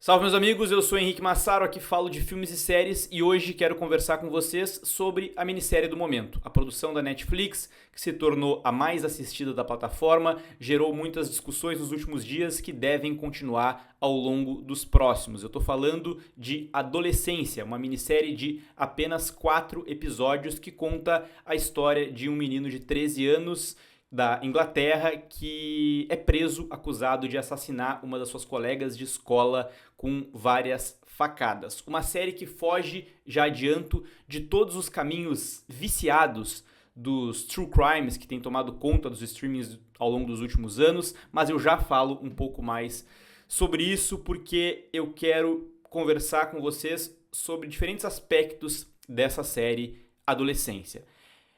Salve meus amigos, eu sou Henrique Massaro, aqui falo de filmes e séries e hoje quero conversar com vocês sobre a minissérie do momento. A produção da Netflix, que se tornou a mais assistida da plataforma, gerou muitas discussões nos últimos dias que devem continuar ao longo dos próximos. Eu tô falando de Adolescência, uma minissérie de apenas 4 episódios que conta a história de um menino de 13 anos da Inglaterra que é preso acusado de assassinar uma das suas colegas de escola com várias facadas. Uma série que foge, já adianto, de todos os caminhos viciados dos true crimes que têm tomado conta dos streamings ao longo dos últimos anos, mas eu já falo um pouco mais sobre isso porque eu quero conversar com vocês sobre diferentes aspectos dessa série Adolescência.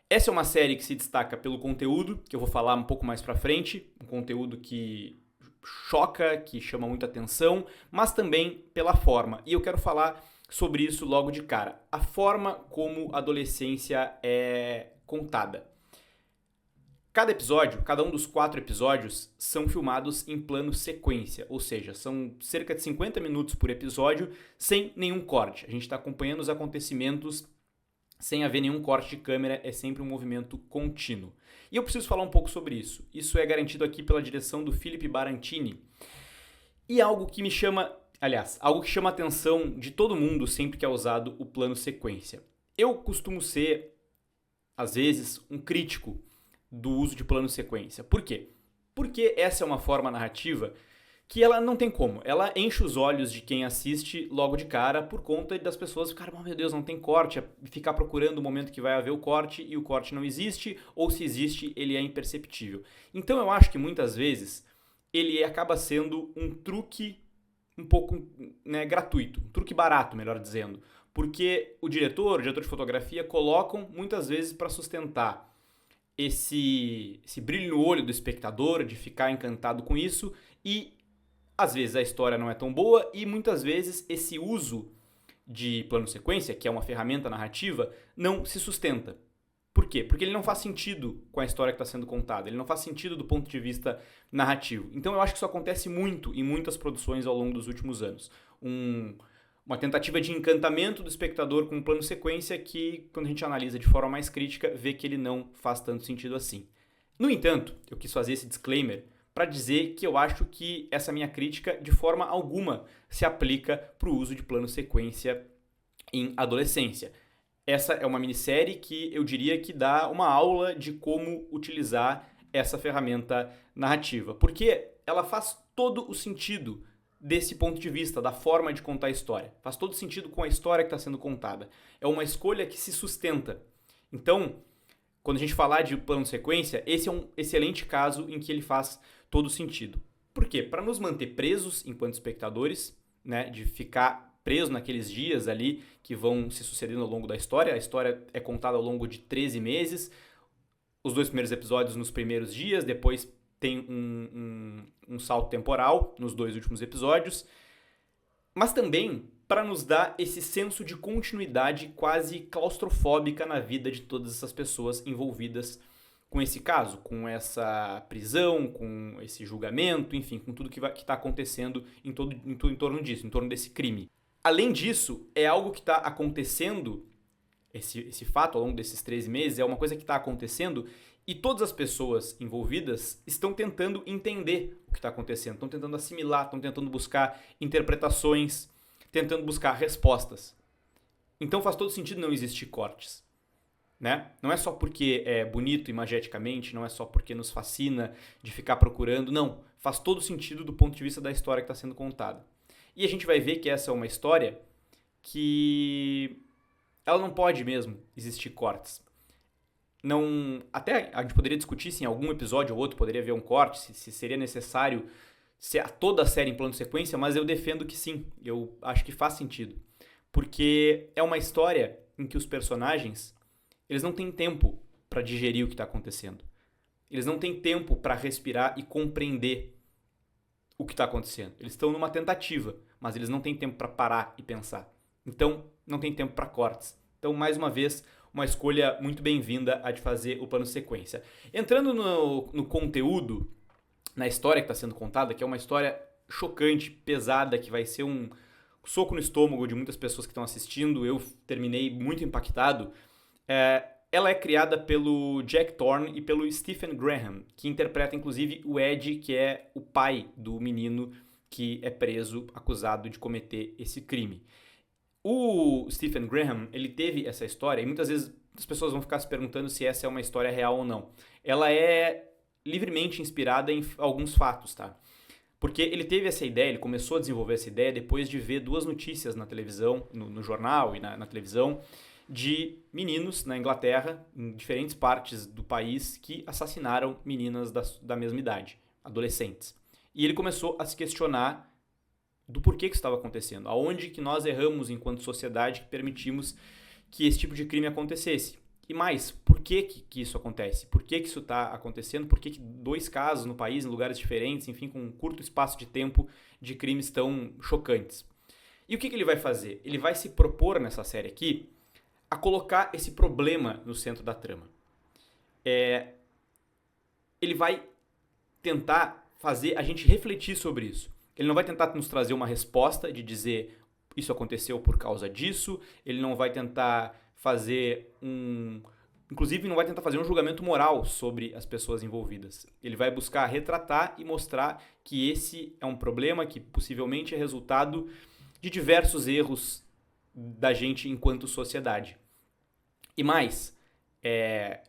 Essa é uma série que se destaca pelo conteúdo, que eu vou falar um pouco mais pra frente, um conteúdo que choca, que chama muita atenção, mas também pela forma. E eu quero falar sobre isso logo de cara. A forma como a adolescência é contada. Cada episódio, cada um dos 4 episódios, são filmados em plano sequência, ou seja, são cerca de 50 minutos por episódio, sem nenhum corte. A gente está acompanhando os acontecimentos sem haver nenhum corte de câmera, é sempre um movimento contínuo. E eu preciso falar um pouco sobre isso. Isso é garantido aqui pela direção do Philippe Barantini. E algo que me chama, algo que chama a atenção de todo mundo sempre que é usado o plano sequência. Eu costumo ser, às vezes, um crítico do uso de plano sequência. Por quê? Porque essa é uma forma narrativa que ela não tem como. Ela enche os olhos de quem assiste logo de cara por conta das pessoas ficarem, oh meu Deus, não tem corte, ficar procurando o momento que vai haver o corte e o corte não existe, ou se existe, ele é imperceptível. Então eu acho que muitas vezes ele acaba sendo um truque um pouco gratuito, um truque barato, melhor dizendo, porque o diretor de fotografia colocam muitas vezes para sustentar esse brilho no olho do espectador, de ficar encantado com isso, e às vezes a história não é tão boa e muitas vezes esse uso de plano sequência, que é uma ferramenta narrativa, não se sustenta. Por quê? Porque ele não faz sentido com a história que está sendo contada, ele não faz sentido do ponto de vista narrativo. Então eu acho que isso acontece muito em muitas produções ao longo dos últimos anos. Uma tentativa de encantamento do espectador com um plano sequência que, quando a gente analisa de forma mais crítica, vê que ele não faz tanto sentido assim. No entanto, eu quis fazer esse disclaimer para dizer que eu acho que essa minha crítica de forma alguma se aplica para o uso de plano sequência em adolescência. Essa é uma minissérie que eu diria que dá uma aula de como utilizar essa ferramenta narrativa, porque ela faz todo o sentido desse ponto de vista, da forma de contar a história. Faz todo sentido com a história que está sendo contada. É uma escolha que se sustenta. Então, quando a gente falar de plano sequência, esse é um excelente caso em que ele faz todo sentido. Por quê? Para nos manter presos enquanto espectadores, né, de ficar preso naqueles dias ali que vão se sucedendo ao longo da história. A história é contada ao longo de 13 meses, os 2 primeiros episódios nos primeiros dias, depois tem um salto temporal nos 2 últimos episódios, mas também para nos dar esse senso de continuidade quase claustrofóbica na vida de todas essas pessoas envolvidas com esse caso, com essa prisão, com esse julgamento, enfim, com tudo que está acontecendo em torno disso, em torno desse crime. Além disso, é algo que está acontecendo, esse fato ao longo desses 13 meses, é uma coisa que está acontecendo e todas as pessoas envolvidas estão tentando entender o que está acontecendo, estão tentando assimilar, estão tentando buscar interpretações, tentando buscar respostas. Então faz todo sentido não existir cortes. Né? Não é só porque é bonito imageticamente, não é só porque nos fascina de ficar procurando, não. Faz todo sentido do ponto de vista da história que está sendo contada. E a gente vai ver que essa é uma história que ela não pode mesmo existir cortes. Não, até a gente poderia discutir se em algum episódio ou outro poderia haver um corte, se seria necessário ser toda a série em plano de sequência, mas eu defendo que sim, eu acho que faz sentido. Porque é uma história em que os personagens eles não têm tempo para digerir o que está acontecendo. Eles não têm tempo para respirar e compreender o que está acontecendo. Eles estão numa tentativa, mas eles não têm tempo para parar e pensar. Então, não tem tempo para cortes. Então, mais uma vez, uma escolha muito bem-vinda a de fazer o plano sequência. Entrando no conteúdo, na história que está sendo contada, que é uma história chocante, pesada, que vai ser um soco no estômago de muitas pessoas que estão assistindo. Eu terminei muito impactado. Ela é criada pelo Jack Thorne e pelo Stephen Graham, que interpreta inclusive o Ed, que é o pai do menino que é preso, acusado de cometer esse crime. O Stephen Graham, ele teve essa história, e muitas vezes as pessoas vão ficar se perguntando se essa é uma história real ou não. Ela é livremente inspirada em alguns fatos, tá? Porque ele teve essa ideia, ele começou a desenvolver essa ideia depois de ver 2 notícias na televisão, no jornal e na televisão, de meninos na Inglaterra, em diferentes partes do país, que assassinaram meninas da mesma idade, adolescentes. E ele começou a se questionar do porquê que isso estava acontecendo, aonde que nós erramos enquanto sociedade que permitimos que esse tipo de crime acontecesse. E mais, por que isso acontece? Por que isso está acontecendo? Por que 2 casos no país, em lugares diferentes, enfim, com um curto espaço de tempo, de crimes tão chocantes? E o que ele vai fazer? Ele vai se propor nessa série aqui a colocar esse problema no centro da trama. Ele vai tentar fazer a gente refletir sobre isso. Ele não vai tentar nos trazer uma resposta de dizer isso aconteceu por causa disso, ele não vai tentar fazer inclusive não vai tentar fazer um julgamento moral sobre as pessoas envolvidas. Ele vai buscar retratar e mostrar que esse é um problema que possivelmente é resultado de diversos erros da gente enquanto sociedade. E mais, é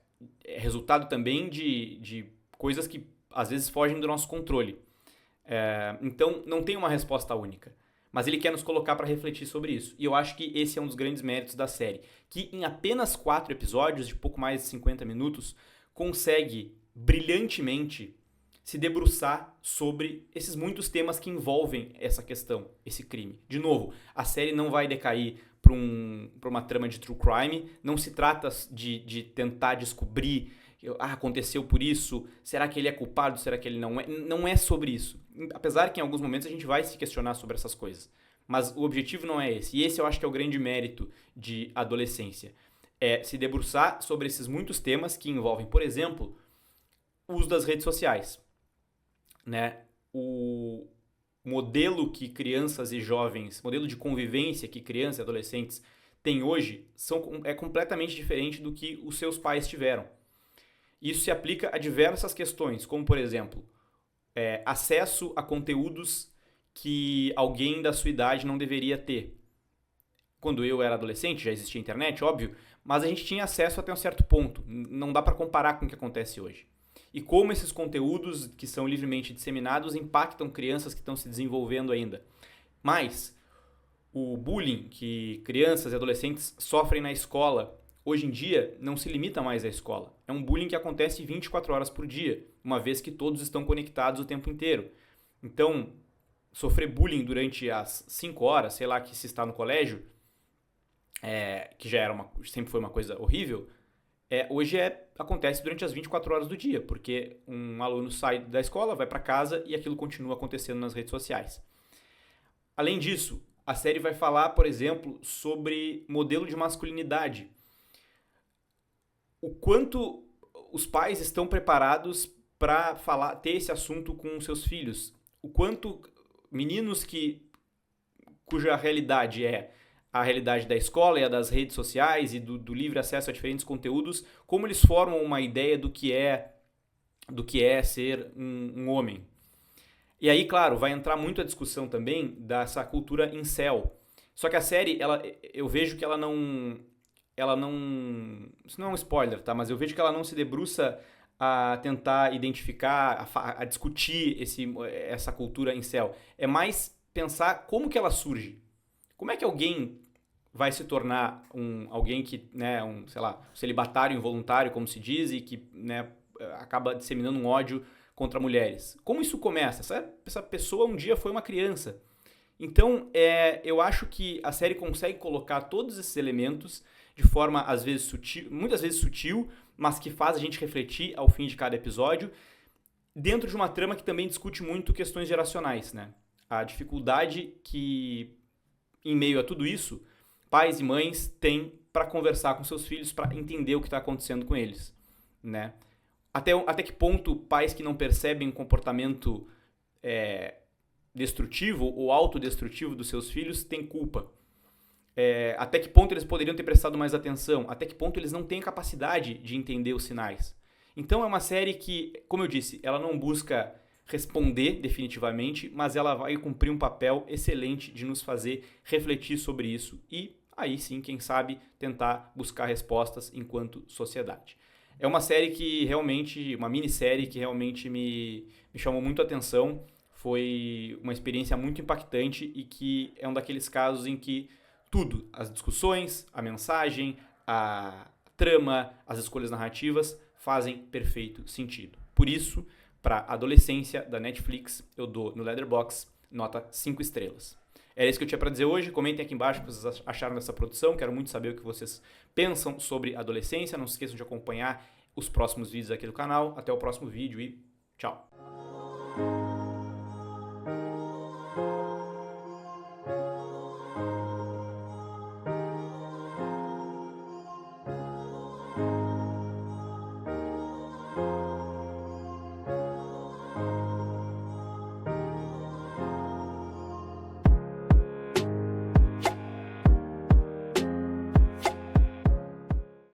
resultado também de coisas que às vezes fogem do nosso controle. Então, não tem uma resposta única. Mas ele quer nos colocar para refletir sobre isso. E eu acho que esse é um dos grandes méritos da série. Que em apenas 4 episódios, de pouco mais de 50 minutos, consegue brilhantemente se debruçar sobre esses muitos temas que envolvem essa questão, esse crime. De novo, a série não vai decair para uma trama de true crime. Não se trata de tentar descobrir aconteceu por isso, será que ele é culpado, será que ele não é? Não é sobre isso. Apesar que em alguns momentos a gente vai se questionar sobre essas coisas. Mas o objetivo não é esse. E esse eu acho que é o grande mérito de adolescência. É se debruçar sobre esses muitos temas que envolvem, por exemplo, o uso das redes sociais. Né? O modelo que crianças e jovens, modelo de convivência que crianças e adolescentes têm hoje é completamente diferente do que os seus pais tiveram. Isso se aplica a diversas questões, como, por exemplo, acesso a conteúdos que alguém da sua idade não deveria ter. Quando eu era adolescente, já existia internet, óbvio, mas a gente tinha acesso até um certo ponto. Não dá para comparar com o que acontece hoje. E como esses conteúdos que são livremente disseminados impactam crianças que estão se desenvolvendo ainda. Mas o bullying que crianças e adolescentes sofrem na escola hoje em dia não se limita mais à escola. É um bullying que acontece 24 horas por dia, uma vez que todos estão conectados o tempo inteiro. Então, sofrer bullying durante as 5 horas, sei lá, que se está no colégio, que já sempre foi uma coisa horrível, hoje acontece durante as 24 horas do dia, porque um aluno sai da escola, vai para casa e aquilo continua acontecendo nas redes sociais. Além disso, a série vai falar, por exemplo, sobre modelo de masculinidade. O quanto os pais estão preparados para ter esse assunto com seus filhos. O quanto meninos cuja realidade é a realidade da escola e a das redes sociais e do livre acesso a diferentes conteúdos, como eles formam uma ideia do que é ser um homem. E aí, claro, vai entrar muito a discussão também dessa cultura incel. Só que a série, eu vejo que ela não... Isso não é um spoiler, tá? Mas eu vejo que ela não se debruça a tentar identificar, a discutir essa cultura incel. É mais pensar como que ela surge. Como é que alguém vai se tornar alguém que, né, sei lá, celibatário involuntário, como se diz, e que, né, acaba disseminando um ódio contra mulheres? Como isso começa? Essa pessoa um dia foi uma criança. Então, eu acho que a série consegue colocar todos esses elementos de forma, às vezes, sutil, muitas vezes sutil, mas que faz a gente refletir ao fim de cada episódio, dentro de uma trama que também discute muito questões geracionais, né? A dificuldade que, em meio a tudo isso, pais e mães têm para conversar com seus filhos, para entender o que está acontecendo com eles, né? Até que ponto pais que não percebem um comportamento destrutivo ou autodestrutivo dos seus filhos tem culpa. Até que ponto eles poderiam ter prestado mais atenção, até que ponto eles não têm capacidade de entender os sinais. Então é uma série que, como eu disse, ela não busca responder definitivamente, mas ela vai cumprir um papel excelente de nos fazer refletir sobre isso e aí sim, quem sabe, tentar buscar respostas enquanto sociedade. É uma série que realmente, uma minissérie que realmente me chamou muito a atenção, foi uma experiência muito impactante e que é um daqueles casos em que tudo, as discussões, a mensagem, a trama, as escolhas narrativas fazem perfeito sentido. Por isso, para adolescência da Netflix, eu dou no Letterboxd nota 5 estrelas. Era isso que eu tinha para dizer hoje. Comentem aqui embaixo o que vocês acharam dessa produção. Quero muito saber o que vocês pensam sobre adolescência. Não se esqueçam de acompanhar os próximos vídeos aqui do canal. Até o próximo vídeo e tchau!